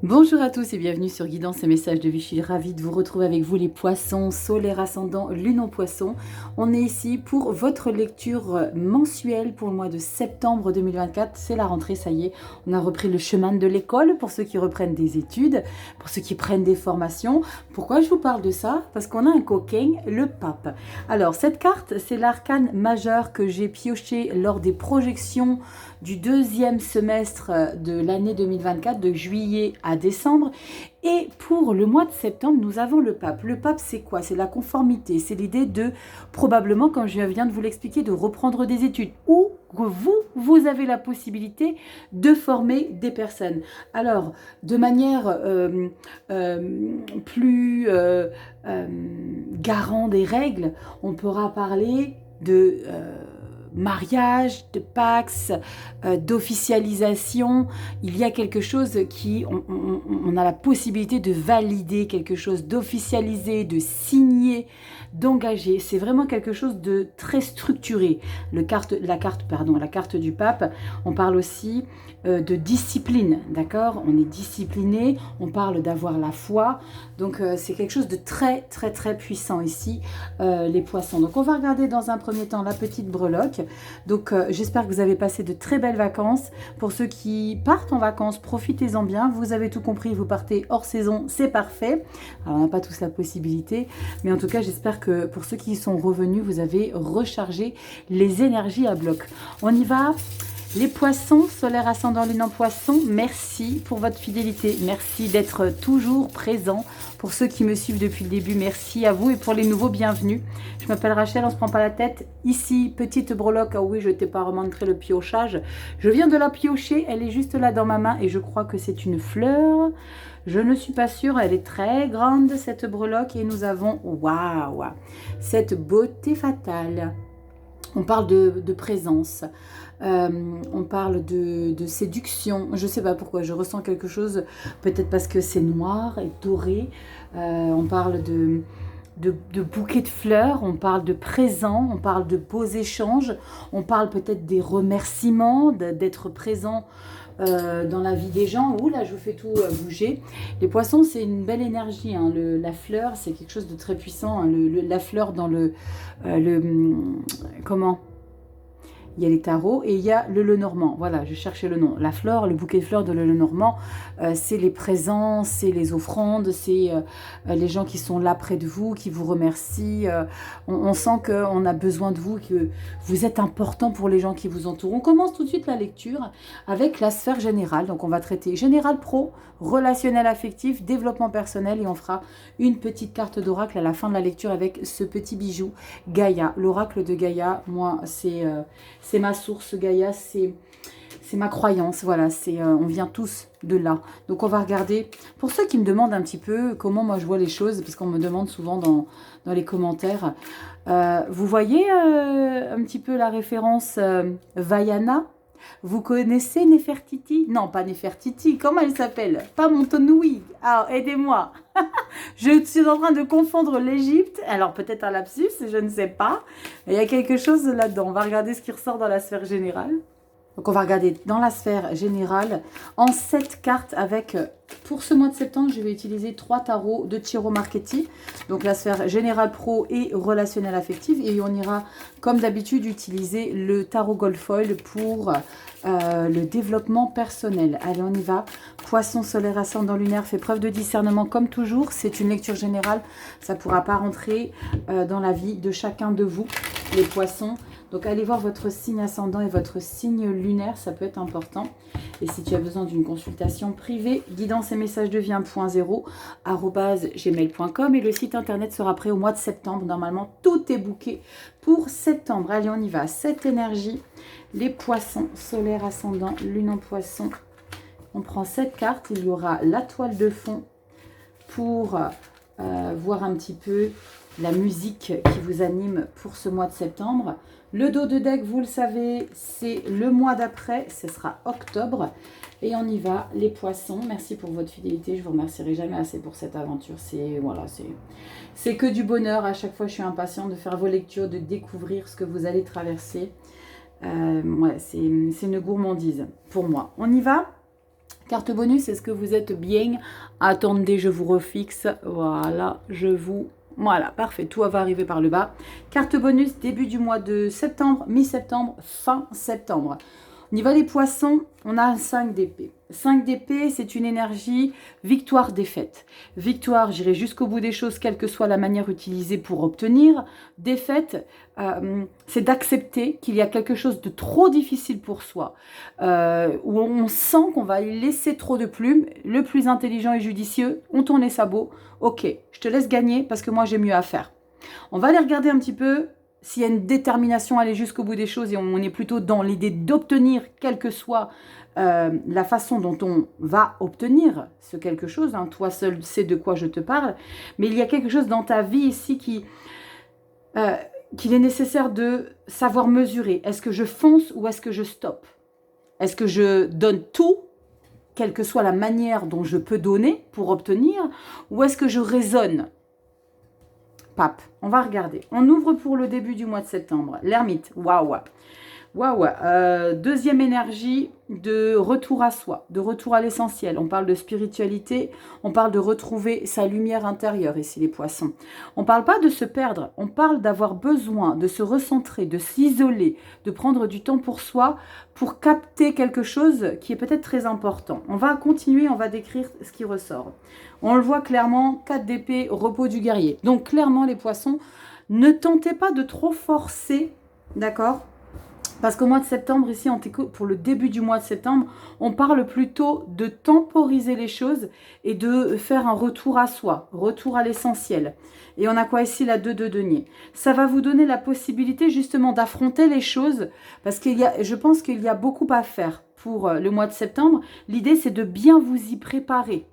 Bonjour à tous et bienvenue sur Guidance et Messages de vie. Je suis ravie de vous retrouver avec vous les poissons, solaire ascendant, lune en poisson. On est ici pour votre lecture mensuelle pour le mois de septembre 2024. C'est la rentrée, ça y est. On a repris le chemin de l'école pour ceux qui reprennent des études, pour ceux qui prennent des formations. Pourquoi je vous parle de ça? Parce qu'on a un coquin, le pape. Alors, cette carte, c'est l'arcane majeur que j'ai pioché lors des projections du deuxième semestre de l'année 2024, de juillet à décembre. Et pour le mois de septembre, nous avons le pape. Le pape, c'est quoi? C'est la conformité. C'est l'idée de, probablement, comme je viens de vous l'expliquer, de reprendre des études. Ou que vous avez la possibilité de former des personnes. Alors, de manière plus garant des règles, on pourra parler de mariage, de pax, d'officialisation. Il y a quelque chose qui, on a la possibilité de valider quelque chose, d'officialiser, de signer, d'engager. C'est vraiment quelque chose de très structuré. La carte du pape. On parle aussi de discipline, d'accord? On est discipliné, on parle d'avoir la foi. Donc c'est quelque chose de très très très puissant ici, les poissons. Donc on va regarder dans un premier temps la petite breloque. Donc j'espère que vous avez passé de très belles vacances. Pour ceux qui partent en vacances, profitez-en bien. Vous avez tout compris, vous partez hors saison, c'est parfait. Alors on n'a pas tous la possibilité, mais en tout cas j'espère que pour ceux qui y sont revenus, vous avez rechargé les énergies à bloc. On y va. Les poissons, solaire ascendant lune en poisson, merci pour votre fidélité. Merci d'être toujours présent. Pour ceux qui me suivent depuis le début, merci à vous. Et pour les nouveaux, bienvenue. Je m'appelle Rachel, on ne se prend pas la tête. Ici, petite breloque. Ah oui, je ne t'ai pas remontré le piochage. Je viens de la piocher, elle est juste là dans ma main et je crois que c'est une fleur. Je ne suis pas sûre, elle est très grande cette breloque et nous avons, waouh, cette beauté fatale. On parle de présence, on parle de séduction. Je ne sais pas pourquoi, je ressens quelque chose, peut-être parce que c'est noir et doré. On parle de bouquets de fleurs, on parle de présent, on parle de beaux échanges, on parle peut-être des remerciements, d'être présent dans la vie des gens. Ouh là, je vous fais tout bouger. Les poissons, c'est une belle énergie, hein. La fleur, c'est quelque chose de très puissant, hein. La fleur dans comment? Il y a les tarots et il y a le Lenormand. Voilà, je cherchais le nom. La fleur, le bouquet de fleurs de le Lenormand, c'est les présents, c'est les offrandes, c'est les gens qui sont là près de vous, qui vous remercient. On sent qu'on a besoin de vous, que vous êtes important pour les gens qui vous entourent. On commence tout de suite la lecture avec la sphère générale. Donc on va traiter général pro, relationnel affectif, développement personnel et on fera une petite carte d'oracle à la fin de la lecture avec ce petit bijou, Gaïa. L'oracle de Gaïa, moi, c'est ma source, Gaïa, c'est ma croyance, voilà, on vient tous de là. Donc on va regarder, pour ceux qui me demandent un petit peu comment moi je vois les choses, parce qu'on me demande souvent dans les commentaires, vous voyez un petit peu la référence Vaiana? Vous connaissez Nefertiti? Non, pas Nefertiti, comment elle s'appelle? Pas Montonoui. Ah, aidez-moi. Je suis en train de confondre l'Égypte. Alors peut-être un lapsus, je ne sais pas. Mais il y a quelque chose là-dedans. On va regarder ce qui ressort dans la sphère générale. Donc on va regarder dans la sphère générale en 7 cartes avec, pour ce mois de septembre, je vais utiliser 3 tarots de Chiro Marchetti. Donc la sphère générale pro et relationnelle affective. Et on ira, comme d'habitude, utiliser le tarot Gold Foil pour le développement personnel. Allez, on y va. Poisson, solaire, ascendant lunaire, fait preuve de discernement comme toujours. C'est une lecture générale. Ça ne pourra pas rentrer dans la vie de chacun de vous, les poissons. Donc, allez voir votre signe ascendant et votre signe lunaire, ça peut être important. Et si tu as besoin d'une consultation privée, guidance et messages de vie 1.0 @gmail.com et le site internet sera prêt au mois de septembre. Normalement, tout est booké pour septembre. Allez, on y va. Cette énergie, les poissons, solaire, ascendant, lune en poisson. On prend cette carte. Il y aura la toile de fond pour voir un petit peu la musique qui vous anime pour ce mois de septembre. Le dos de deck, vous le savez, c'est le mois d'après, ce sera octobre. Et on y va, les poissons. Merci pour votre fidélité, je vous remercierai jamais assez pour cette aventure. C'est que du bonheur. À chaque fois, je suis impatiente de faire vos lectures, de découvrir ce que vous allez traverser. Ouais, c'est une gourmandise pour moi. On y va. Carte bonus, est-ce que vous êtes bien? Attendez, je vous refixe. Voilà, Voilà, parfait, tout va arriver par le bas. Carte bonus, début du mois de septembre, mi-septembre, fin septembre. Au niveau des poissons, on a un 5 d'épée. 5 d'épée, c'est une énergie victoire-défaite. Victoire, j'irai jusqu'au bout des choses, quelle que soit la manière utilisée pour obtenir. Défaite, c'est d'accepter qu'il y a quelque chose de trop difficile pour soi, où on sent qu'on va y laisser trop de plumes. Le plus intelligent et judicieux, on tourne les sabots. Ok, je te laisse gagner parce que moi j'ai mieux à faire. On va aller regarder un petit peu s'il y a une détermination à aller jusqu'au bout des choses et on est plutôt dans l'idée d'obtenir, quelle que soit la façon dont on va obtenir ce quelque chose. Hein. Toi seul sais de quoi je te parle. Mais il y a quelque chose dans ta vie ici qu'il est nécessaire de savoir mesurer. Est-ce que je fonce ou est-ce que je stoppe? Est-ce que je donne tout, quelle que soit la manière dont je peux donner pour obtenir, ou est-ce que je raisonne? Pape, on va regarder. On ouvre pour le début du mois de septembre. L'ermite, waouh. Waouh. Deuxième énergie de retour à soi, de retour à l'essentiel. On parle de spiritualité, on parle de retrouver sa lumière intérieure ici, les poissons. On ne parle pas de se perdre, on parle d'avoir besoin de se recentrer, de s'isoler, de prendre du temps pour soi, pour capter quelque chose qui est peut-être très important. On va continuer, on va décrire ce qui ressort. On le voit clairement, 4 d'épée, repos du guerrier. Donc clairement, les poissons, ne tentez pas de trop forcer, d'accord ? Parce qu'au mois de septembre, ici, pour le début du mois de septembre, on parle plutôt de temporiser les choses et de faire un retour à soi, retour à l'essentiel. Et on a quoi ici? La 2 de denier. Ça va vous donner la possibilité justement d'affronter les choses parce je pense qu'il y a beaucoup à faire pour le mois de septembre. L'idée, c'est de bien vous y préparer.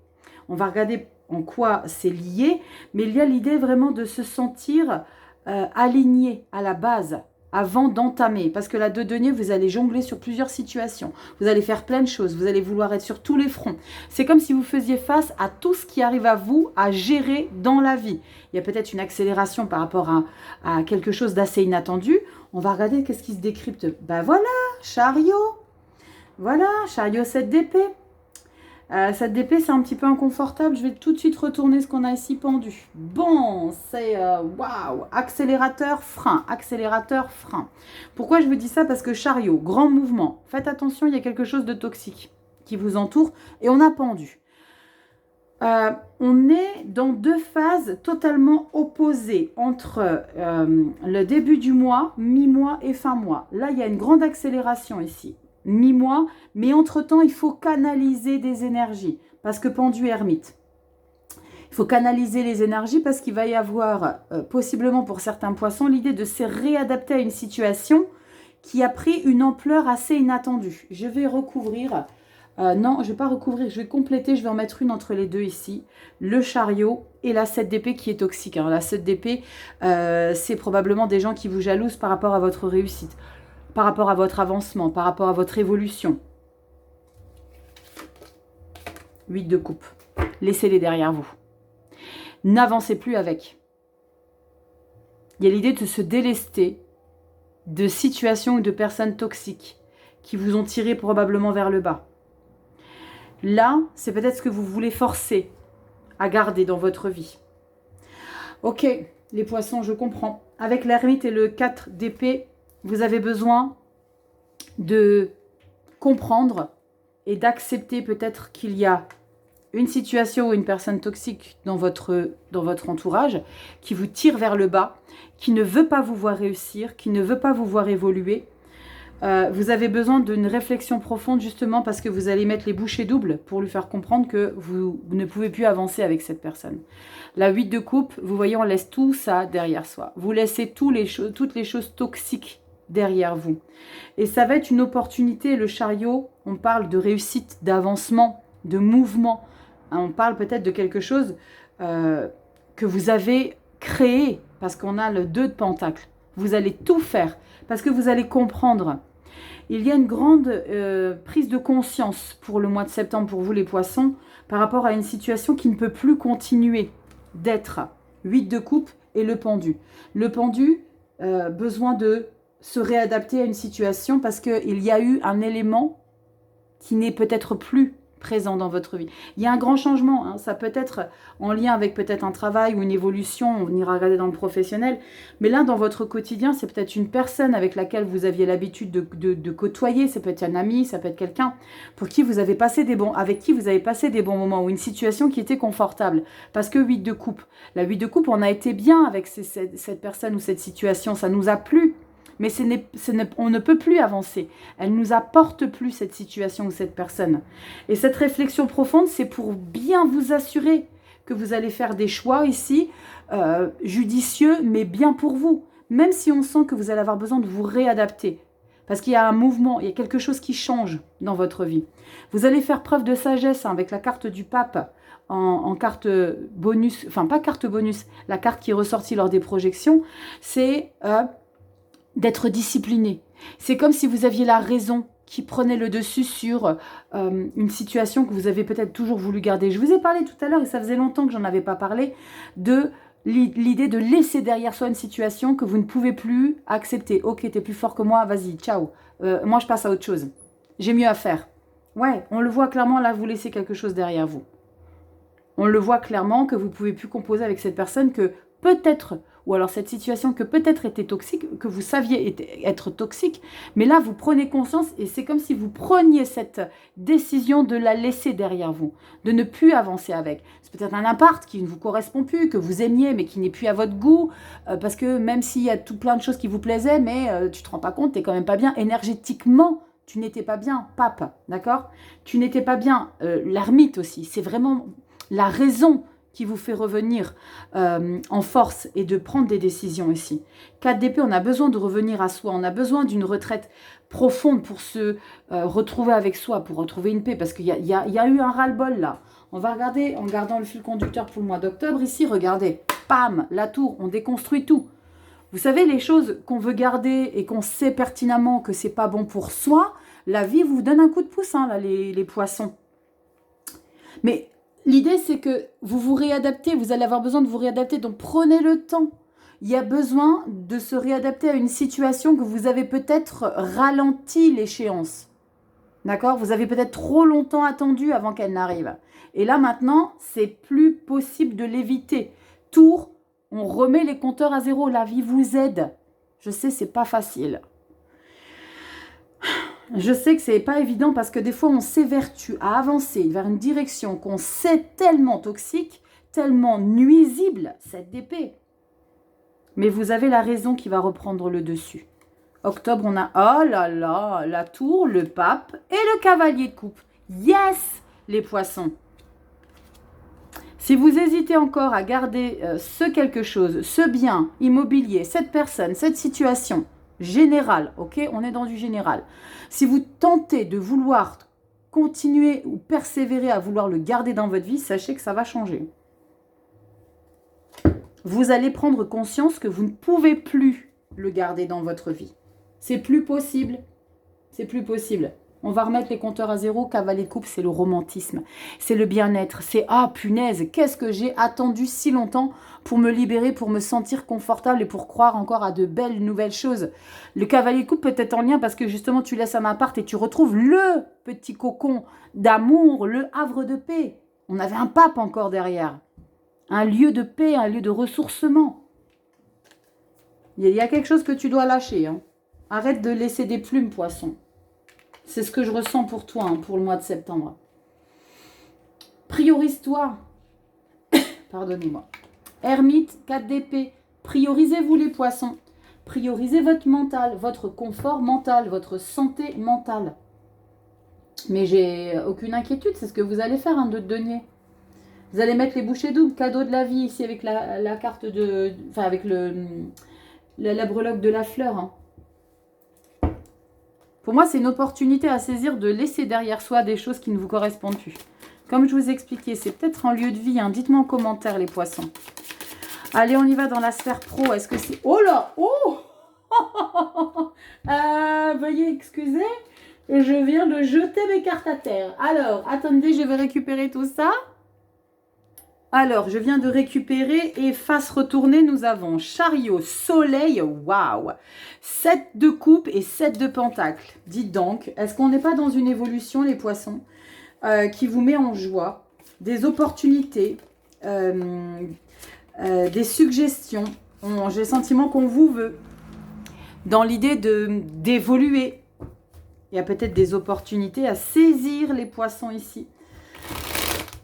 On va regarder en quoi c'est lié, mais il y a l'idée vraiment de se sentir aligné à la base avant d'entamer. Parce que la 2 denier, vous allez jongler sur plusieurs situations. Vous allez faire plein de choses. Vous allez vouloir être sur tous les fronts. C'est comme si vous faisiez face à tout ce qui arrive à vous à gérer dans la vie. Il y a peut-être une accélération par rapport à quelque chose d'assez inattendu. On va regarder qu'est-ce qui se décrypte. Ben voilà, chariot. Voilà, chariot 7 d'épée. Cette d'épée, c'est un petit peu inconfortable. Je vais tout de suite retourner ce qu'on a ici pendu. Bon, c'est waouh, accélérateur, frein, accélérateur, frein. Pourquoi je vous dis ça? Parce que chariot, grand mouvement. Faites attention, il y a quelque chose de toxique qui vous entoure et on a pendu. On est dans 2 phases totalement opposées entre le début du mois, mi-mois et fin mois. Là, il y a une grande accélération ici. Mi-mois, mais entre-temps, il faut canaliser des énergies, parce que pendu ermite. Il faut canaliser les énergies parce qu'il va y avoir, possiblement pour certains poissons, l'idée de se réadapter à une situation qui a pris une ampleur assez inattendue. Je vais recouvrir, non, je ne vais pas recouvrir, je vais compléter, je vais en mettre une entre les deux ici, le chariot et la 7 d'épée qui est toxique. Alors, la 7 d'épée, c'est probablement des gens qui vous jalousent par rapport à votre réussite, par rapport à votre avancement, par rapport à votre évolution. 8 de coupe. Laissez-les derrière vous. N'avancez plus avec. Il y a l'idée de se délester de situations ou de personnes toxiques qui vous ont tiré probablement vers le bas. Là, c'est peut-être ce que vous voulez forcer à garder dans votre vie. Ok, les poissons, je comprends. Avec l'ermite et le 4 d'épée, vous avez besoin de comprendre et d'accepter peut-être qu'il y a une situation ou une personne toxique dans votre entourage qui vous tire vers le bas, qui ne veut pas vous voir réussir, qui ne veut pas vous voir évoluer. Vous avez besoin d'une réflexion profonde justement parce que vous allez mettre les bouchées doubles pour lui faire comprendre que vous ne pouvez plus avancer avec cette personne. La 8 de coupe, vous voyez, on laisse tout ça derrière soi. Vous laissez toutes les choses toxiques derrière vous. Et ça va être une opportunité, le chariot, on parle de réussite, d'avancement, de mouvement. On parle peut-être de quelque chose que vous avez créé, parce qu'on a le 2 de pentacle. Vous allez tout faire, parce que vous allez comprendre. Il y a une grande prise de conscience pour le mois de septembre, pour vous les poissons, par rapport à une situation qui ne peut plus continuer d'être. 8 de coupe et le pendu. Le pendu, besoin de se réadapter à une situation parce qu'il y a eu un élément qui n'est peut-être plus présent dans votre vie. Il y a un grand changement, hein. Ça peut être en lien avec peut-être un travail ou une évolution, on ira regarder dans le professionnel, mais là, dans votre quotidien, c'est peut-être une personne avec laquelle vous aviez l'habitude de côtoyer, ça peut être un ami, ça peut être quelqu'un pour qui vous avez passé avec qui vous avez passé des bons moments, ou une situation qui était confortable. Parce que 8 de coupe, la 8 de coupe, on a été bien avec cette personne ou cette situation, ça nous a plu. Mais on ne peut plus avancer. Elle ne nous apporte plus cette situation ou cette personne. Et cette réflexion profonde, c'est pour bien vous assurer que vous allez faire des choix ici, judicieux, mais bien pour vous. Même si on sent que vous allez avoir besoin de vous réadapter. Parce qu'il y a un mouvement, il y a quelque chose qui change dans votre vie. Vous allez faire preuve de sagesse, hein, avec la carte du pape en carte bonus. Enfin, pas carte bonus, la carte qui est ressortie lors des projections, c'est... d'être discipliné. C'est comme si vous aviez la raison qui prenait le dessus sur une situation que vous avez peut-être toujours voulu garder. Je vous ai parlé tout à l'heure, et ça faisait longtemps que j'en avais pas parlé, de l'idée de laisser derrière soi une situation que vous ne pouvez plus accepter. Ok, t'es plus fort que moi, vas-y, ciao. Moi, je passe à autre chose. J'ai mieux à faire. Ouais, on le voit clairement, là, vous laissez quelque chose derrière vous. On le voit clairement que vous ne pouvez plus composer avec cette personne que peut-être... ou alors cette situation que peut-être était toxique, que vous saviez être toxique, mais là, vous prenez conscience et c'est comme si vous preniez cette décision de la laisser derrière vous, de ne plus avancer avec. C'est peut-être un appart qui ne vous correspond plus, que vous aimiez, mais qui n'est plus à votre goût, parce que même s'il y a tout plein de choses qui vous plaisaient, mais tu ne te rends pas compte, tu n'es quand même pas bien énergétiquement. Tu n'étais pas bien, pape, d'accord? Tu n'étais pas bien, l'ermite aussi, c'est vraiment la raison qui vous fait revenir en force et de prendre des décisions ici. 4 d'épée, on a besoin de revenir à soi, on a besoin d'une retraite profonde pour se retrouver avec soi, pour retrouver une paix, parce qu'il y a eu un ras-le-bol là. On va regarder, en gardant le fil conducteur pour le mois d'octobre, ici, regardez, pam, la tour, on déconstruit tout. Vous savez, les choses qu'on veut garder et qu'on sait pertinemment que c'est pas bon pour soi, la vie vous donne un coup de pouce, hein, là, les poissons. Mais... l'idée, c'est que vous vous réadaptez, vous allez avoir besoin de vous réadapter, donc prenez le temps. Il y a besoin de se réadapter à une situation que vous avez peut-être ralenti l'échéance. D'accord? Vous avez peut-être trop longtemps attendu avant qu'elle n'arrive. Et là, maintenant, c'est plus possible de l'éviter. Tour, on remet les compteurs à zéro. La vie vous aide. Je sais, c'est pas facile. Je sais que c'est pas évident parce que des fois on s'évertue à avancer vers une direction qu'on sait tellement toxique, tellement nuisible, cette d'épée. Mais vous avez la raison qui va reprendre le dessus. Octobre, on a, oh là là, la tour, le pape et le cavalier de coupe. Yes, les poissons. Si vous hésitez encore à garder ce quelque chose, ce bien immobilier, cette personne, cette situation, général, ok? On est dans du général. Si vous tentez de vouloir continuer ou persévérer à vouloir le garder dans votre vie, sachez que ça va changer. Vous allez prendre conscience que vous ne pouvez plus le garder dans votre vie. C'est plus possible. C'est plus possible. On va remettre les compteurs à zéro. Cavalier de coupe, c'est le romantisme. C'est le bien-être. C'est, ah punaise, qu'est-ce que j'ai attendu si longtemps pour me libérer, pour me sentir confortable et pour croire encore à de belles nouvelles choses. Le cavalier de coupe peut être en lien parce que justement tu laisses un appart et tu retrouves le petit cocon d'amour, le havre de paix. On avait un pape encore derrière. Un lieu de paix, un lieu de ressourcement. Il y a quelque chose que tu dois lâcher. Hein. Arrête de laisser des plumes, poisson. C'est ce que je ressens pour toi, hein, pour le mois de septembre. Priorise-toi. Pardonnez-moi. Ermite, 4 d'épée. Priorisez-vous les poissons. Priorisez votre mental, votre confort mental, votre santé mentale. Mais j'ai aucune inquiétude, c'est ce que vous allez faire, un de denier. Vous allez mettre les bouchées doubles, cadeau de la vie, ici avec la carte de... Enfin, avec la breloque de la fleur, hein. Pour moi, c'est une opportunité à saisir de laisser derrière soi des choses qui ne vous correspondent plus. Comme je vous ai expliqué, c'est peut-être un lieu de vie. Hein. Dites-moi en commentaire, les poissons. Allez, on y va dans la sphère pro. Est-ce que c'est... Oh là! Oh veuillez excuser, je viens de jeter mes cartes à terre. Alors, attendez, je vais récupérer tout ça. Alors, je viens de récupérer et face retournée, nous avons chariot, soleil, waouh, 7 de coupe et 7 de pentacle. Dites donc, est-ce qu'on n'est pas dans une évolution, les poissons? qui vous met en joie, des opportunités, des suggestions. J'ai le sentiment qu'on vous veut, dans l'idée d'évoluer. Il y a peut-être des opportunités à saisir, les poissons, ici.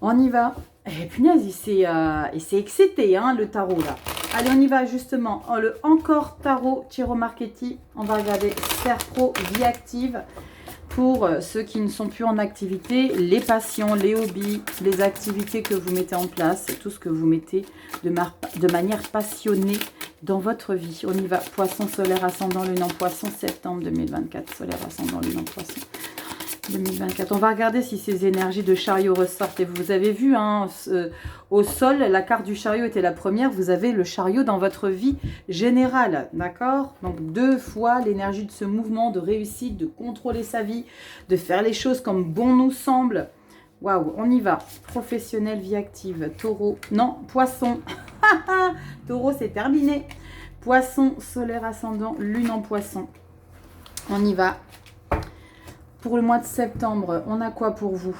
On y va. Et punaise, il s'est excité, hein, le tarot, là. Allez, on y va, justement. Oh, le Encore Tarot Tarot Marchetti. On va regarder Serpro Vie Active. Pour ceux qui ne sont plus en activité, les passions, les hobbies, les activités que vous mettez en place, tout ce que vous mettez de manière passionnée dans votre vie. On y va. Poisson solaire ascendant lune en poisson, septembre 2024. Solaire ascendant lune en poisson 2024. On va regarder si ces énergies de chariot ressortent. Et vous avez vu, hein, au sol, la carte du chariot était la première. Vous avez le chariot dans votre vie générale, d'accord? Donc 2 fois l'énergie de ce mouvement, de réussite, de contrôler sa vie, de faire les choses comme bon nous semble. Waouh, on y va. Professionnel, vie active, taureau. Non, poisson. Taureau, c'est terminé. Poisson, solaire ascendant, lune en poisson. On y va. Pour le mois de septembre, on a quoi pour vous?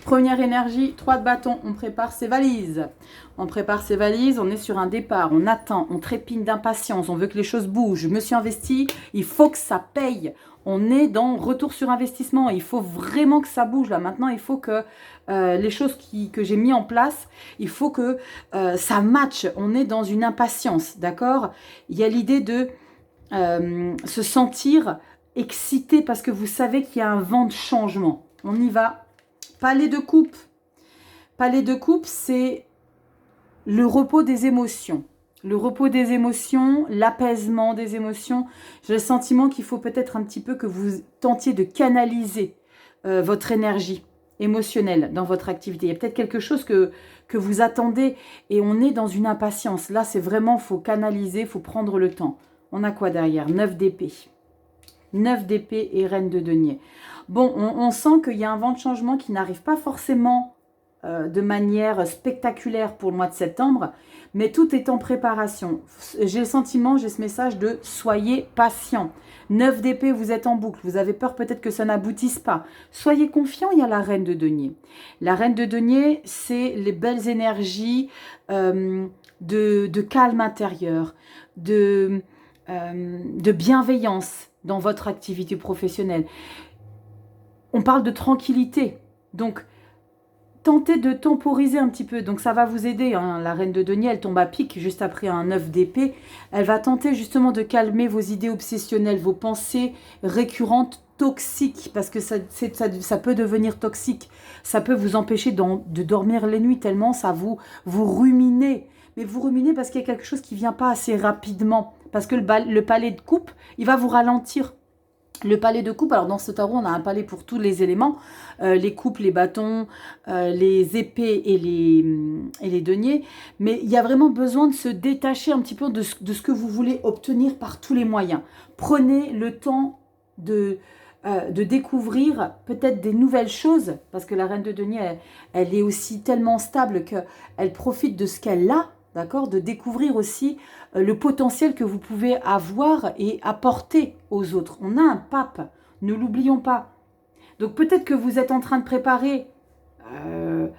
Première énergie, 3 de bâton, on prépare ses valises. On prépare ses valises, on est sur un départ, on attend, on trépigne d'impatience, on veut que les choses bougent. Je me suis investi, il faut que ça paye. On est dans retour sur investissement, il faut vraiment que ça bouge là. Maintenant, il faut que les choses que j'ai mis en place, il faut que ça matche. On est dans une impatience, d'accord? Il y a l'idée de se sentir excité parce que vous savez qu'il y a un vent de changement. On y va. Palais de coupe. Palais de coupe, c'est le repos des émotions. Le repos des émotions, l'apaisement des émotions. J'ai le sentiment qu'il faut peut-être un petit peu que vous tentiez de canaliser votre énergie émotionnelle dans votre activité. Il y a peut-être quelque chose que vous attendez et on est dans une impatience. Là, c'est vraiment, il faut canaliser, il faut prendre le temps. On a quoi derrière? 9 d'épée. 9 d'épée et reine de denier. Bon, on sent qu'il y a un vent de changement qui n'arrive pas forcément de manière spectaculaire pour le mois de septembre, mais tout est en préparation. J'ai le sentiment, j'ai ce message de soyez patient. 9 d'épée, vous êtes en boucle, vous avez peur peut-être que ça n'aboutisse pas. Soyez confiant, il y a la reine de denier. La reine de denier, c'est les belles énergies de calme intérieur, de bienveillance dans votre activité professionnelle. On parle de tranquillité. Donc, tentez de temporiser un petit peu. Donc, ça va vous aider. Hein. La reine de denier, elle tombe à pic juste après un 9 d'épée. Elle va tenter justement de calmer vos idées obsessionnelles, vos pensées récurrentes toxiques. Parce que ça peut devenir toxique. Ça peut vous empêcher de dormir les nuits tellement ça vous ruminez. Mais vous ruminez parce qu'il y a quelque chose qui ne vient pas assez rapidement. Parce que le palais de coupe, il va vous ralentir. Le palais de coupe, alors dans ce tarot, on a un palais pour tous les éléments. Les coupes, les bâtons, les épées et les deniers. Mais il y a vraiment besoin de se détacher un petit peu de ce que vous voulez obtenir par tous les moyens. Prenez le temps de découvrir peut-être des nouvelles choses. Parce que la reine de denier, elle est aussi tellement stable qu'elle profite de ce qu'elle a. D'accord, de découvrir aussi le potentiel que vous pouvez avoir et apporter aux autres. On a un pape, ne l'oublions pas. Donc peut-être que vous êtes en train de préparer, je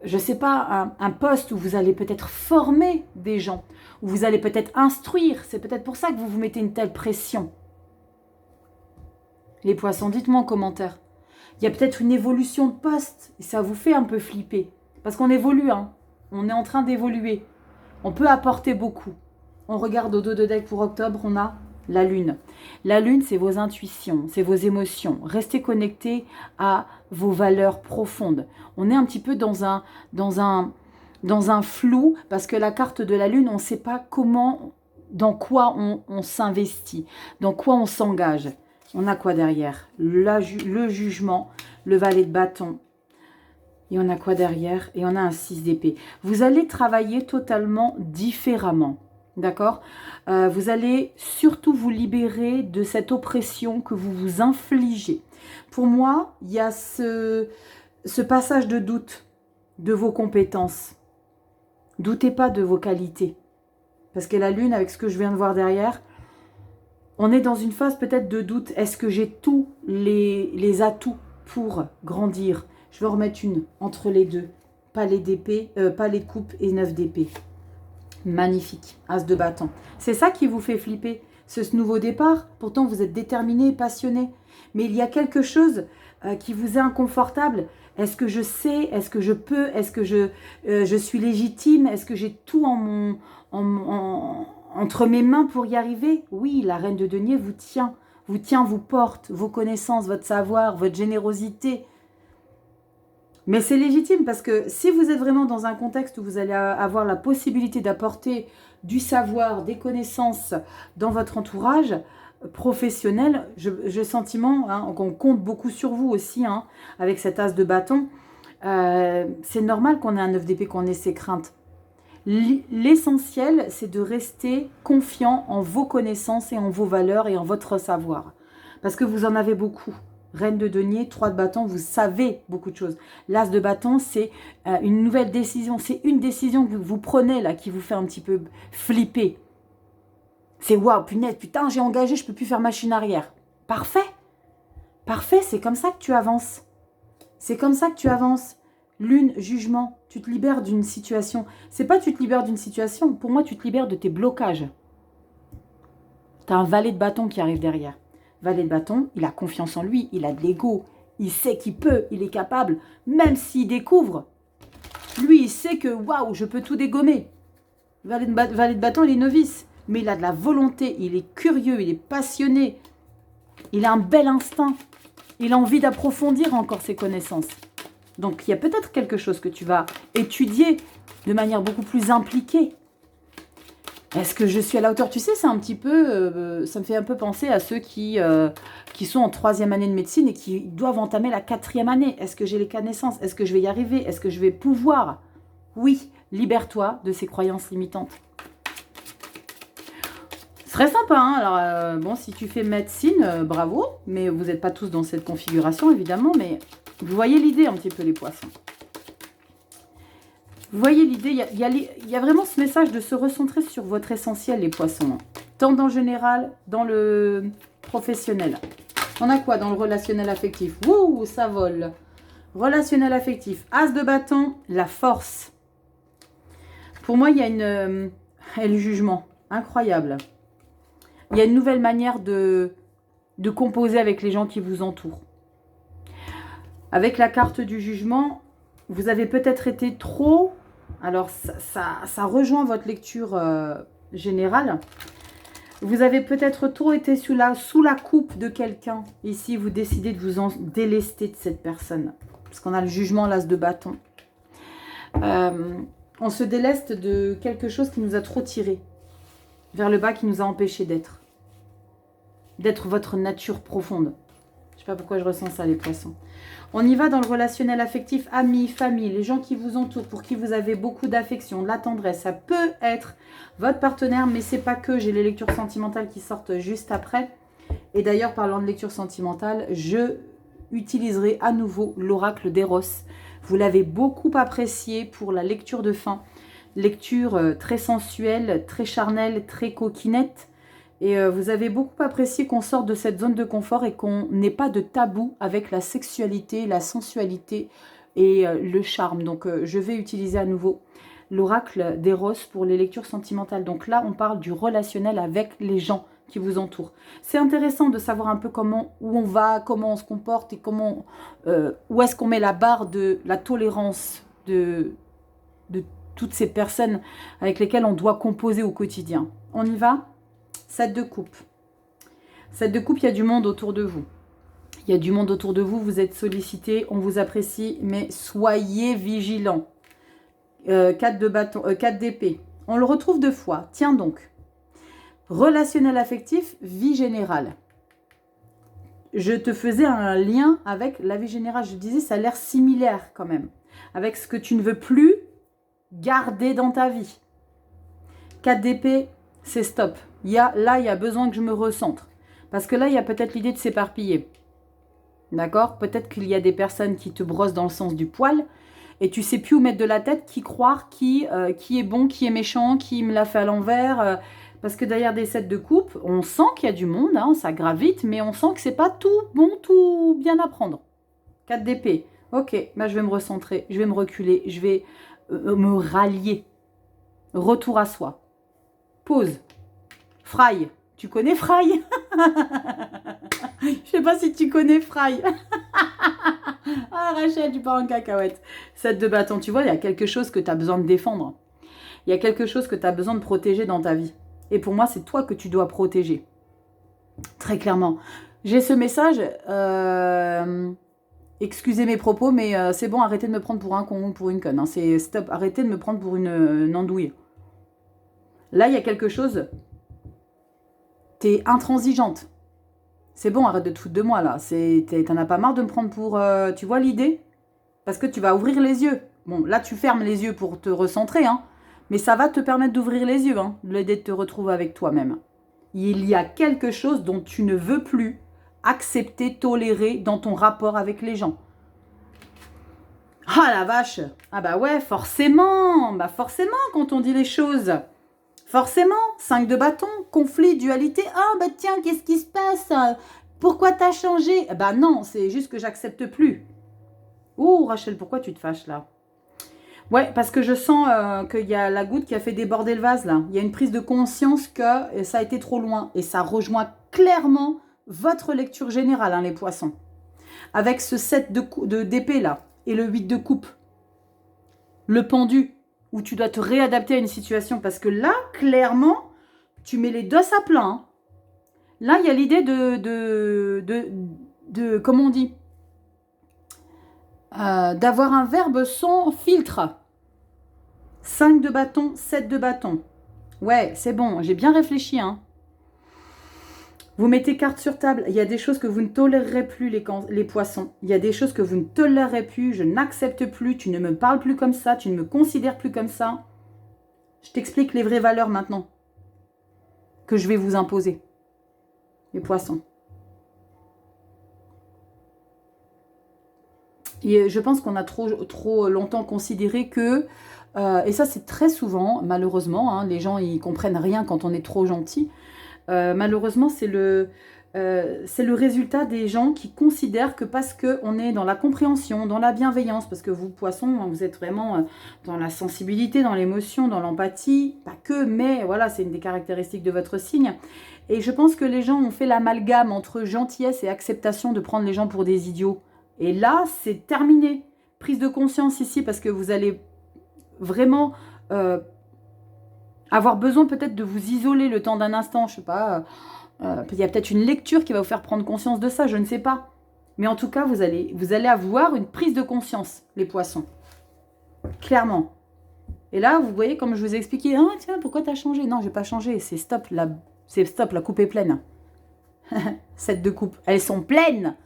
ne sais pas, un poste où vous allez peut-être former des gens, où vous allez peut-être instruire. C'est peut-être pour ça que vous vous mettez une telle pression. Les poissons, dites-moi en commentaire. Il y a peut-être une évolution de poste et ça vous fait un peu flipper. Parce qu'on évolue, hein. On est en train d'évoluer. On peut apporter beaucoup. On regarde au dos de deck pour octobre, on a la lune. La lune, c'est vos intuitions, c'est vos émotions. Restez connectés à vos valeurs profondes. On est un petit peu dans un flou, parce que la carte de la lune, on ne sait pas comment, dans quoi on s'investit, dans quoi on s'engage. On a quoi derrière? Le jugement, le valet de bâton. Et on a quoi derrière? Et on a un 6 d'épée. Vous allez travailler totalement différemment. D'accord? Vous allez surtout vous libérer de cette oppression que vous vous infligez. Pour moi, il y a ce passage de doute de vos compétences. Doutez pas de vos qualités. Parce que la lune, avec ce que je viens de voir derrière, on est dans une phase peut-être de doute. Est-ce que j'ai tous les atouts pour grandir. Je vais en remettre une entre les deux. Palais d'épée, palais de coupe et 9 d'épée. Magnifique. As de bâton. C'est ça qui vous fait flipper, ce nouveau départ. Pourtant, vous êtes déterminé et passionné. Mais il y a quelque chose qui vous est inconfortable. Est-ce que je sais? Est-ce que je peux? Est-ce que je suis légitime? Est-ce que j'ai tout entre mes mains pour y arriver? Oui, la reine de denier vous tient. Vous porte, vos connaissances, votre savoir, votre générosité. Mais c'est légitime parce que si vous êtes vraiment dans un contexte où vous allez avoir la possibilité d'apporter du savoir, des connaissances dans votre entourage professionnel, j'ai le sentiment qu'on compte beaucoup sur vous aussi, avec cet as de bâton. C'est normal qu'on ait un 9 d'épée, qu'on ait ses craintes. L'essentiel, c'est de rester confiant en vos connaissances et en vos valeurs et en votre savoir. Parce que vous en avez beaucoup. Reine de denier, 3 de bâton, vous savez beaucoup de choses. L'as de bâton, c'est une nouvelle décision. C'est une décision que vous prenez là qui vous fait un petit peu flipper. C'est waouh, punaise, putain, j'ai engagé, je peux plus faire machine arrière. Parfait. Parfait, c'est comme ça que tu avances. C'est comme ça que tu avances. Lune, jugement, tu te libères d'une situation. C'est pas tu te libères d'une situation, pour moi tu te libères de tes blocages. Tu as un valet de bâton qui arrive derrière. Valet de bâton, il a confiance en lui, il a de l'ego, il sait qu'il peut, il est capable, même s'il découvre. Lui, il sait que waouh, je peux tout dégommer. Valet de bâton, il est novice, mais il a de la volonté, il est curieux, il est passionné, il a un bel instinct, il a envie d'approfondir encore ses connaissances. Donc, il y a peut-être quelque chose que tu vas étudier de manière beaucoup plus impliquée. Est-ce que je suis à la hauteur? Tu sais, c'est un petit peu... ça me fait un peu penser à ceux qui sont en 3e année de médecine et qui doivent entamer la 4e année. Est-ce que j'ai les connaissances? Est-ce que je vais y arriver? Est-ce que je vais pouvoir? Oui, libère-toi de ces croyances limitantes. C'est très sympa, hein. Alors, bon, si tu fais médecine, bravo. Mais vous n'êtes pas tous dans cette configuration, évidemment, mais... Vous voyez l'idée un petit peu, les poissons. Vous voyez l'idée, il y a vraiment ce message de se recentrer sur votre essentiel, les poissons. Tant dans le général, dans le professionnel. On a quoi dans le relationnel affectif? Ouh, ça vole. Relationnel affectif. As de bâton, la force. Pour moi, il y a le jugement. Incroyable. Il y a une nouvelle manière de composer avec les gens qui vous entourent. Avec la carte du jugement, vous avez peut-être été trop... Alors, ça rejoint votre lecture générale. Vous avez peut-être trop été sous la coupe de quelqu'un. Ici, vous décidez de vous en délester de cette personne. Parce qu'on a le jugement, l'as de bâton. On se déleste de quelque chose qui nous a trop tiré vers le bas, qui nous a empêché d'être. D'être votre nature profonde. Je ne sais pas pourquoi je ressens ça, les poissons. On y va dans le relationnel affectif, amis, famille, les gens qui vous entourent, pour qui vous avez beaucoup d'affection, de la tendresse. Ça peut être votre partenaire, mais c'est pas que. J'ai les lectures sentimentales qui sortent juste après. Et d'ailleurs, parlant de lecture sentimentale, je utiliserai à nouveau l'oracle d'Eros. Vous l'avez beaucoup apprécié pour la lecture de fin. Lecture très sensuelle, très charnelle, très coquinette. Et vous avez beaucoup apprécié qu'on sorte de cette zone de confort et qu'on n'ait pas de tabou avec la sexualité, la sensualité et le charme. Donc, je vais utiliser à nouveau l'oracle d'Eros pour les lectures sentimentales. Donc là, on parle du relationnel avec les gens qui vous entourent. C'est intéressant de savoir un peu où on va, comment on se comporte et où est-ce qu'on met la barre de la tolérance de toutes ces personnes avec lesquelles on doit composer au quotidien. On y va ? 7 de coupe. 7 de coupe, il y a du monde autour de vous. Il y a du monde autour de vous, vous êtes sollicité, on vous apprécie, mais soyez vigilants. 4 de bâton, 4 d'épée. On le retrouve 2 fois. Tiens donc. Relationnel affectif, vie générale. Je te faisais un lien avec la vie générale. Je disais, ça a l'air similaire quand même. Avec ce que tu ne veux plus garder dans ta vie. 4 d'épée, c'est stop. Là, il y a besoin que je me recentre. Parce que là, il y a peut-être l'idée de s'éparpiller. D'accord? Peut-être qu'il y a des personnes qui te brossent dans le sens du poil et tu sais plus où mettre de la tête, qui croire, qui est bon, qui est méchant, qui me l'a fait à l'envers. Parce que derrière des 7 de coupe, on sent qu'il y a du monde, ça gravite, mais on sent que c'est pas tout bon, tout bien à prendre. 4 d'épée. Ok, bah, je vais me recentrer, je vais me reculer, je vais me rallier. Retour à soi. Pause. Fry. Tu connais Fry? Je sais pas si tu connais Fry. Ah Rachel, tu pars en cacahuète. 7 de bâton, tu vois, il y a quelque chose que tu as besoin de défendre. Il y a quelque chose que tu as besoin de protéger dans ta vie. Et pour moi, c'est toi que tu dois protéger. Très clairement. J'ai ce message. Excusez mes propos, mais c'est bon, arrêtez de me prendre pour un con ou pour une conne. Hein. C'est stop, arrêtez de me prendre pour une andouille. Là, il y a quelque chose. T'es intransigeante. C'est bon, arrête de te foutre de moi, là. T'en as pas marre de me prendre pour... tu vois l'idée? Parce que tu vas ouvrir les yeux. Bon, là, tu fermes les yeux pour te recentrer, hein. Mais ça va te permettre d'ouvrir les yeux, hein. De l'aider de te retrouver avec toi-même. Il y a quelque chose dont tu ne veux plus accepter, tolérer dans ton rapport avec les gens. Ah la vache! Ah bah ouais, forcément! Bah forcément quand on dit les choses. Forcément, 5 de bâton, conflit, dualité. Ah bah tiens, qu'est-ce qui se passe? Pourquoi t'as changé? Bah non, c'est juste que j'accepte plus. Oh Rachel, pourquoi tu te fâches là? Ouais, parce que je sens qu'il y a la goutte qui a fait déborder le vase là. Il y a une prise de conscience que ça a été trop loin. Et ça rejoint clairement votre lecture générale, hein, les poissons. Avec ce 7 d'épée là et le 8 de coupe. Le pendu, où tu dois te réadapter à une situation. Parce que là, clairement, tu mets les dos à plat. Hein. Là, il y a l'idée de comment on dit, d'avoir un verbe sans filtre. 5 de bâton, 7 de bâton. Ouais, c'est bon, j'ai bien réfléchi. Hein. Vous mettez carte sur table. Il y a des choses que vous ne tolérerez plus, les poissons. Il y a des choses que vous ne tolérerez plus. Je n'accepte plus. Tu ne me parles plus comme ça. Tu ne me considères plus comme ça. Je t'explique les vraies valeurs maintenant que je vais vous imposer. Les poissons. Et je pense qu'on a trop longtemps considéré que... et ça, c'est très souvent, malheureusement, hein, les gens, ils comprennent rien quand on est trop gentil. Malheureusement, c'est le résultat des gens qui considèrent que parce qu'on est dans la compréhension, dans la bienveillance, parce que vous, poissons, vous êtes vraiment dans la sensibilité, dans l'émotion, dans l'empathie, pas que, mais voilà, c'est une des caractéristiques de votre signe. Et je pense que les gens ont fait l'amalgame entre gentillesse et acceptation de prendre les gens pour des idiots. Et là, c'est terminé. Prise de conscience ici, parce que vous allez vraiment... avoir besoin peut-être de vous isoler le temps d'un instant, je sais pas, il y a peut-être une lecture qui va vous faire prendre conscience de ça, je ne sais pas. Mais en tout cas, vous allez avoir une prise de conscience, les poissons. Clairement. Et là, vous voyez, comme je vous ai expliqué, ah tiens, pourquoi t'as changé? Non, j'ai pas changé, c'est stop, la coupe est pleine. 7 de coupe, elles sont pleines.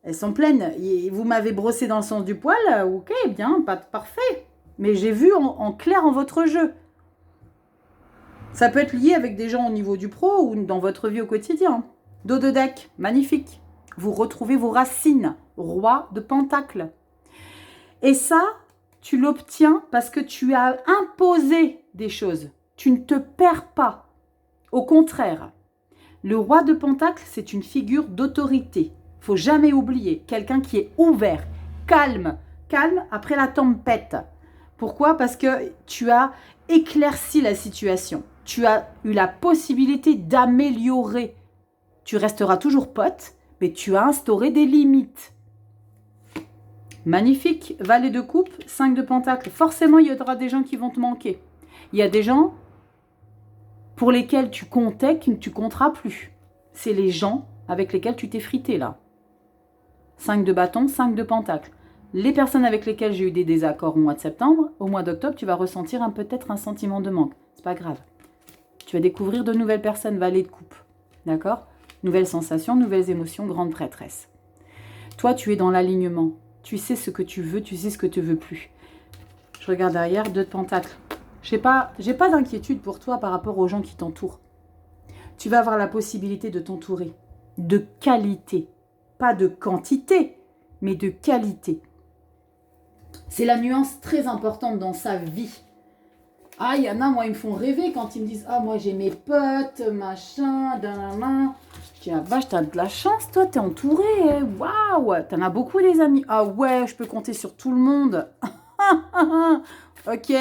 Elles sont pleines. Et vous m'avez brossé dans le sens du poil, ok, bien, pas parfait. Mais j'ai vu en clair en votre jeu. Ça peut être lié avec des gens au niveau du pro ou dans votre vie au quotidien. Dos de deck, magnifique. Vous retrouvez vos racines, roi de pentacle. Et ça, tu l'obtiens parce que tu as imposé des choses. Tu ne te perds pas. Au contraire, le roi de pentacle, c'est une figure d'autorité. Il ne faut jamais oublier, quelqu'un qui est ouvert, calme après la tempête. Pourquoi? Parce que tu as éclairci la situation. Tu as eu la possibilité d'améliorer. Tu resteras toujours pote, mais tu as instauré des limites. Magnifique. Valet de coupe, 5 de pentacle. Forcément, il y aura des gens qui vont te manquer. Il y a des gens pour lesquels tu comptais que tu compteras plus. C'est les gens avec lesquels tu t'es frité, là. 5 de bâton, 5 de pentacle. Les personnes avec lesquelles j'ai eu des désaccords au mois de septembre, au mois d'octobre, tu vas ressentir peut-être un sentiment de manque. C'est pas grave. Tu vas découvrir de nouvelles personnes, valet de coupe. D'accord? Nouvelles sensations, nouvelles émotions, grande prêtresse. Toi, tu es dans l'alignement. Tu sais ce que tu veux, tu sais ce que tu veux plus. Je regarde derrière, 2 de pentacle. J'ai pas d'inquiétude pour toi par rapport aux gens qui t'entourent. Tu vas avoir la possibilité de t'entourer de qualité. Pas de quantité, mais de qualité. C'est la nuance très importante dans sa vie. Ah, il y en a, moi, ils me font rêver quand ils me disent « Ah, moi, j'ai mes potes, machin, Je dis, la vache, t'as de la chance, toi, t'es entouré. Waouh, t'en as beaucoup des amis. Ah ouais, je peux compter sur tout le monde. Ok.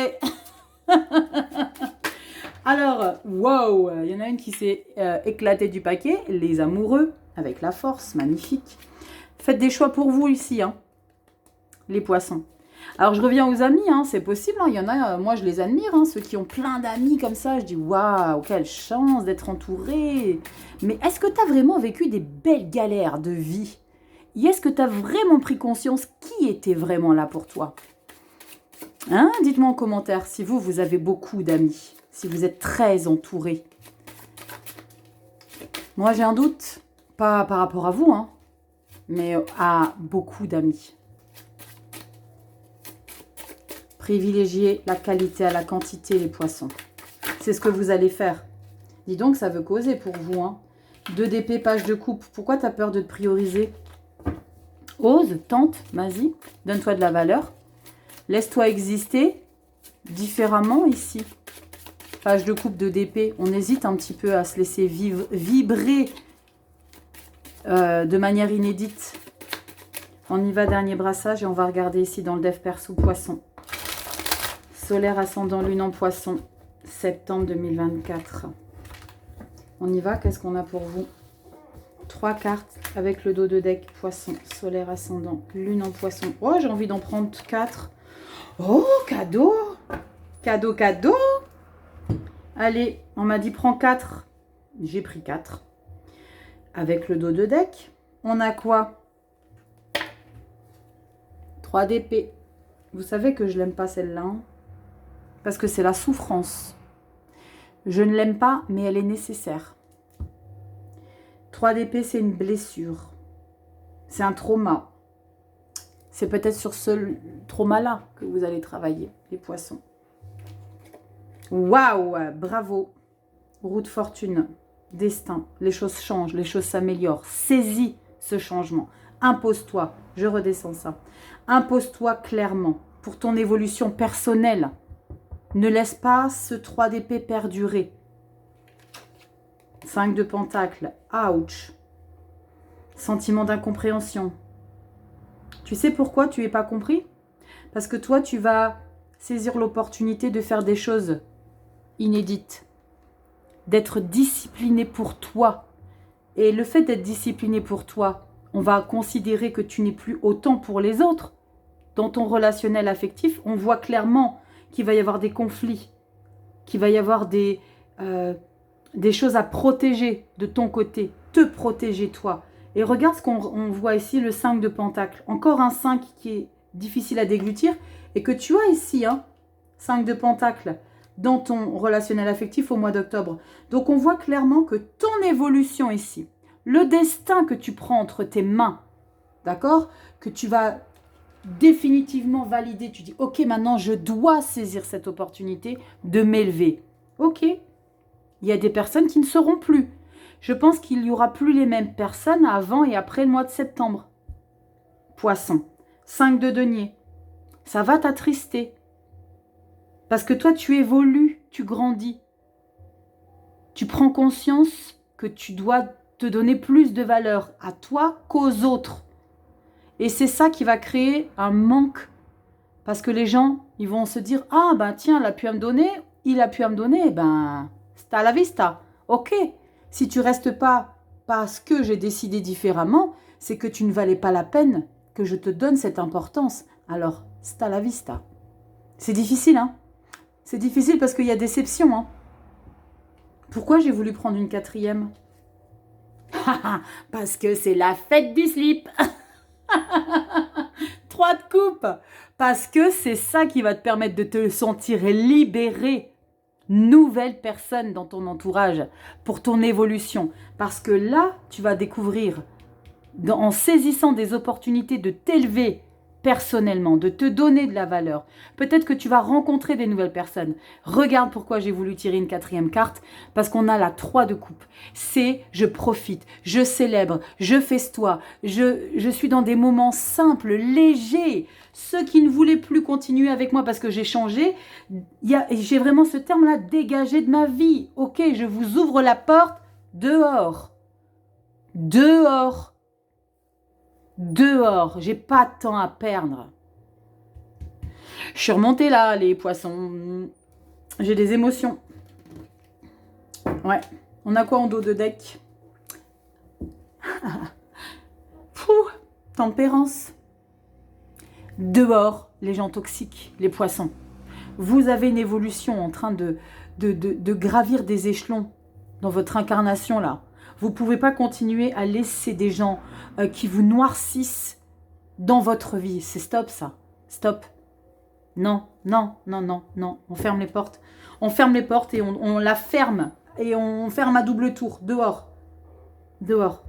Alors, wow, il y en a une qui s'est éclatée du paquet. Les amoureux, avec la force, magnifique. Faites des choix pour vous ici, hein, les poissons. Alors, je reviens aux amis, hein, c'est possible. Hein, il y en a, moi, je les admire, hein, ceux qui ont plein d'amis comme ça. Je dis, waouh, quelle chance d'être entouré. Mais est-ce que tu as vraiment vécu des belles galères de vie? Et est-ce que tu as vraiment pris conscience qui était vraiment là pour toi? Hein, dites-moi en commentaire si vous avez beaucoup d'amis, si vous êtes très entouré. Moi, j'ai un doute, pas par rapport à vous, hein, mais à beaucoup d'amis. Privilégiez la qualité à la quantité, les poissons. C'est ce que vous allez faire. Dis donc, ça veut causer pour vous. Hein. 2 d'épée, page de coupe. Pourquoi tu as peur de te prioriser? Ose, tente, vas-y, donne-toi de la valeur. Laisse-toi exister différemment ici. Page de coupe, 2 d'épée. On hésite un petit peu à se laisser vibrer de manière inédite. On y va, dernier brassage, et on va regarder ici dans le dev perso poisson. Solaire ascendant lune en poisson, septembre 2024. On y va, qu'est-ce qu'on a pour vous? 3 cartes avec le dos de deck poisson, solaire ascendant, lune en poisson. Oh, j'ai envie d'en prendre 4. Oh, cadeau! Cadeau, cadeau! Allez, on m'a dit prends 4. J'ai pris 4. Avec le dos de deck, on a quoi? 3 d'épée. Vous savez que je l'aime pas celle-là, hein, parce que c'est la souffrance. Je ne l'aime pas, mais elle est nécessaire. 3 d'épée, c'est une blessure. C'est un trauma. C'est peut-être sur ce trauma-là que vous allez travailler, les poissons. Waouh, bravo. Roue de fortune, destin. Les choses changent, les choses s'améliorent. Saisis ce changement. Impose-toi, je redescends ça. Impose-toi clairement pour ton évolution personnelle. Ne laisse pas ce 3 d'épée perdurer. 5 de pentacle, ouch. Sentiment d'incompréhension. Tu sais pourquoi tu n'es pas compris? Parce que toi, tu vas saisir l'opportunité de faire des choses inédites. D'être discipliné pour toi. Et le fait d'être discipliné pour toi, on va considérer que tu n'es plus autant pour les autres. Dans ton relationnel affectif, on voit clairement qu'il va y avoir des conflits, qu'il va y avoir des choses à protéger de ton côté, te protéger toi. Et regarde ce qu'on voit ici, le 5 de pentacle. Encore un 5 qui est difficile à déglutir et que tu as ici, hein, 5 de pentacle, dans ton relationnel affectif au mois d'octobre. Donc on voit clairement que ton évolution ici, le destin que tu prends entre tes mains, d'accord, que tu vas définitivement valider, tu dis ok, maintenant je dois saisir cette opportunité de m'élever. Ok, il y a des personnes qui ne seront plus. Je pense qu'il n'y aura plus les mêmes personnes avant et après le mois de septembre. Poisson, 5 de denier, ça va t'attrister. Parce que toi, tu évolues, tu grandis. Tu prends conscience que tu dois te donner plus de valeur à toi qu'aux autres. Et c'est ça qui va créer un manque. Parce que les gens, ils vont se dire, ah ben tiens, il a pu à me donner, ben, c'est à la vista. Ok, si tu restes pas parce que j'ai décidé différemment, c'est que tu ne valais pas la peine que je te donne cette importance. Alors, c'est à la vista. C'est difficile, hein? C'est difficile parce qu'il y a déception, hein? Pourquoi j'ai voulu prendre une 4e? Parce que c'est la fête du slip. 3 de coupe. Parce que c'est ça qui va te permettre de te sentir libéré. Nouvelle personne dans ton entourage pour ton évolution. Parce que là, tu vas découvrir, en saisissant des opportunités de t'élever personnellement, de te donner de la valeur. Peut-être que tu vas rencontrer des nouvelles personnes. Regarde pourquoi j'ai voulu tirer une 4e carte, parce qu'on a la 3 de coupe. C'est je profite, je célèbre, je festoie, je suis dans des moments simples, légers. Ceux qui ne voulaient plus continuer avec moi parce que j'ai changé, j'ai vraiment ce terme-là, dégagé de ma vie. Ok, je vous ouvre la porte dehors. Dehors. Dehors. J'ai pas de temps à perdre. Je suis remontée là, les poissons. J'ai des émotions. Ouais. On a quoi en dos de deck? Tempérance. Dehors, les gens toxiques, les poissons. Vous avez une évolution en train de gravir des échelons dans votre incarnation là. Vous ne pouvez pas continuer à laisser des gens qui vous noircissent dans votre vie. C'est stop ça. Stop. Non, non, non, non, non. On ferme les portes. On ferme les portes et on la ferme. Et on ferme à double tour. Dehors. Dehors.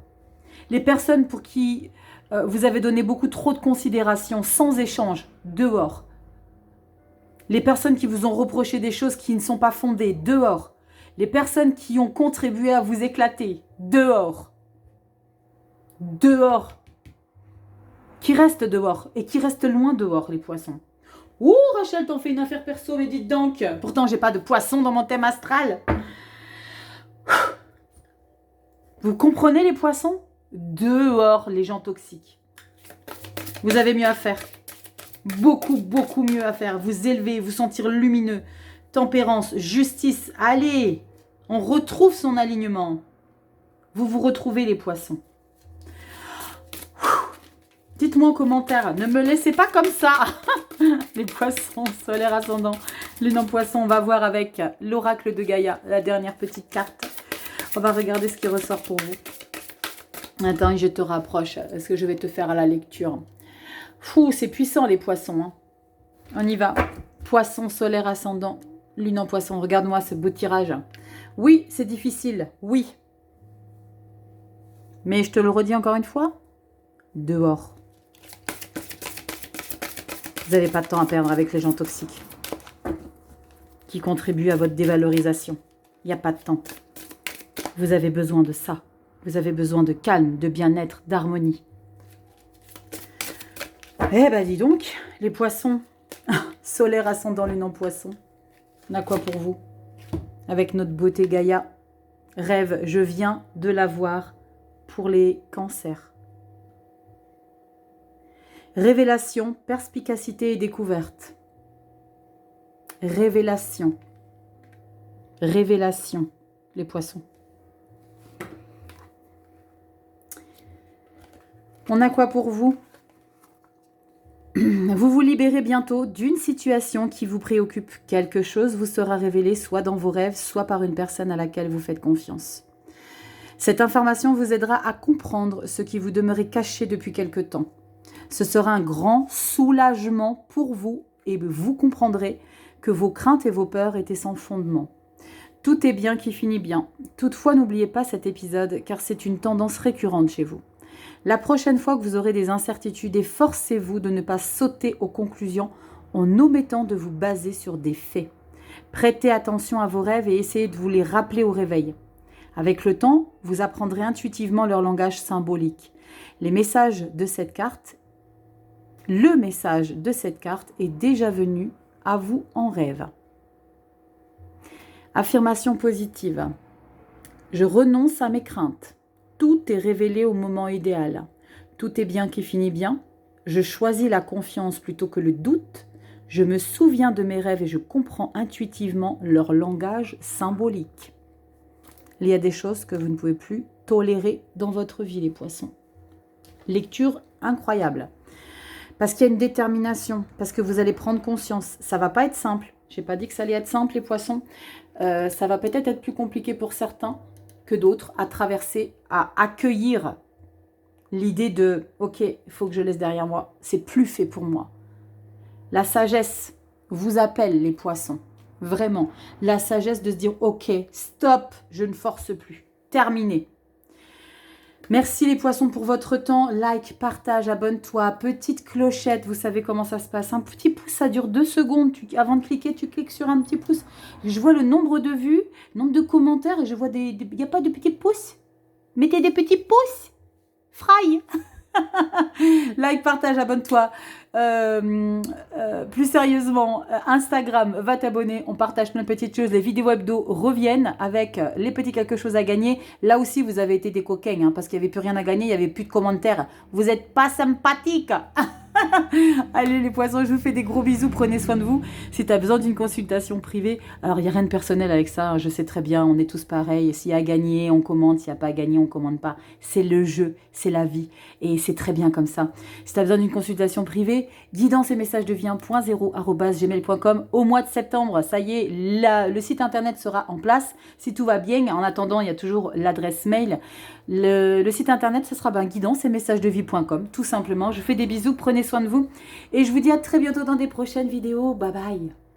Les personnes pour qui vous avez donné beaucoup trop de considération, sans échange, dehors. Les personnes qui vous ont reproché des choses qui ne sont pas fondées, dehors. Les personnes qui ont contribué à vous éclater, dehors. Dehors. Qui reste dehors et qui reste loin dehors, les poissons. Ouh, Rachel, t'en fais une affaire perso, mais dites donc. Pourtant, j'ai pas de poisson dans mon thème astral. Vous comprenez les poissons? Dehors, les gens toxiques. Vous avez mieux à faire. Beaucoup, beaucoup mieux à faire. Vous élever, vous sentir lumineux. Tempérance, justice. Allez, on retrouve son alignement. Vous vous retrouvez les poissons. Dites-moi en commentaire. Ne me laissez pas comme ça. Les poissons, solaire ascendant. Lune en poisson, on va voir avec l'oracle de Gaïa. La dernière petite carte. On va regarder ce qui ressort pour vous. Attends, je te rapproche. Est-ce que je vais te faire à la lecture? Fou, c'est puissant les poissons. Hein. On y va. Poisson, solaire ascendant, lune en poisson. Regarde-moi ce beau tirage. Oui, c'est difficile. Oui. Mais je te le redis encore une fois. Dehors. Vous n'avez pas de temps à perdre avec les gens toxiques qui contribuent à votre dévalorisation. Il n'y a pas de temps. Vous avez besoin de ça. Vous avez besoin de calme, de bien-être, d'harmonie. Eh ben dis donc, les poissons, solaire ascendant lune en poisson, on a quoi pour vous? Avec notre beauté Gaïa, rêve, je viens de la voir pour les cancers. Révélation, perspicacité et découverte. Révélation. Révélation, les poissons. On a quoi pour vous? Vous vous libérez bientôt d'une situation qui vous préoccupe. Quelque chose vous sera révélé soit dans vos rêves, soit par une personne à laquelle vous faites confiance. Cette information vous aidera à comprendre ce qui vous demeurait caché depuis quelque temps. Ce sera un grand soulagement pour vous et vous comprendrez que vos craintes et vos peurs étaient sans fondement. Tout est bien qui finit bien. Toutefois, n'oubliez pas cet épisode car c'est une tendance récurrente chez vous. La prochaine fois que vous aurez des incertitudes, efforcez-vous de ne pas sauter aux conclusions en omettant de vous baser sur des faits. Prêtez attention à vos rêves et essayez de vous les rappeler au réveil. Avec le temps, vous apprendrez intuitivement leur langage symbolique. Le message de cette carte est déjà venu à vous en rêve. Affirmation positive. Je renonce à mes craintes. Tout est révélé au moment idéal. Tout est bien qui finit bien. Je choisis la confiance plutôt que le doute. Je me souviens de mes rêves et je comprends intuitivement leur langage symbolique. Il y a des choses que vous ne pouvez plus tolérer dans votre vie, les poissons. Lecture incroyable. Parce qu'il y a une détermination, parce que vous allez prendre conscience. Ça ne va pas être simple. Je n'ai pas dit que ça allait être simple, les poissons. Ça va peut-être être plus compliqué pour certains que d'autres à traverser, à accueillir l'idée de « Ok, il faut que je laisse derrière moi. C'est plus fait pour moi. » La sagesse vous appelle, les poissons. Vraiment. La sagesse de se dire « Ok, stop, je ne force plus. Terminé. » Merci les poissons pour votre temps. Like, partage, abonne-toi. Petite clochette, vous savez comment ça se passe. Un petit pouce, ça dure 2 secondes. Avant de cliquer, tu cliques sur un petit pouce. Je vois le nombre de vues, nombre de commentaires et je vois il n'y a pas de petits pouces. Mettez des petits pouces. Fry. Like, partage, abonne-toi. Plus sérieusement, Instagram, va t'abonner. On partage plein de petites choses. Les vidéos hebdo reviennent avec les petits quelque chose à gagner. Là aussi, vous avez été des coquins hein, parce qu'il n'y avait plus rien à gagner. Il n'y avait plus de commentaires. Vous n'êtes pas sympathiques. Allez les poissons, je vous fais des gros bisous, prenez soin de vous. Si tu as besoin d'une consultation privée, alors il n'y a rien de personnel avec ça, hein, je sais très bien, on est tous pareils. S'il y a à gagner, on commande, s'il n'y a pas à gagner, on commande pas. C'est le jeu, c'est la vie et c'est très bien comme ça. Si tu as besoin d'une consultation privée, dis dans ces messages de vie 1.0@gmail.com. Au mois de septembre, ça y est, le site internet sera en place. Si tout va bien, en attendant, il y a toujours l'adresse mail. Le site internet, ce sera guidance et messagesdevie.com, tout simplement. Je fais des bisous, prenez soin de vous. Et je vous dis à très bientôt dans des prochaines vidéos. Bye bye.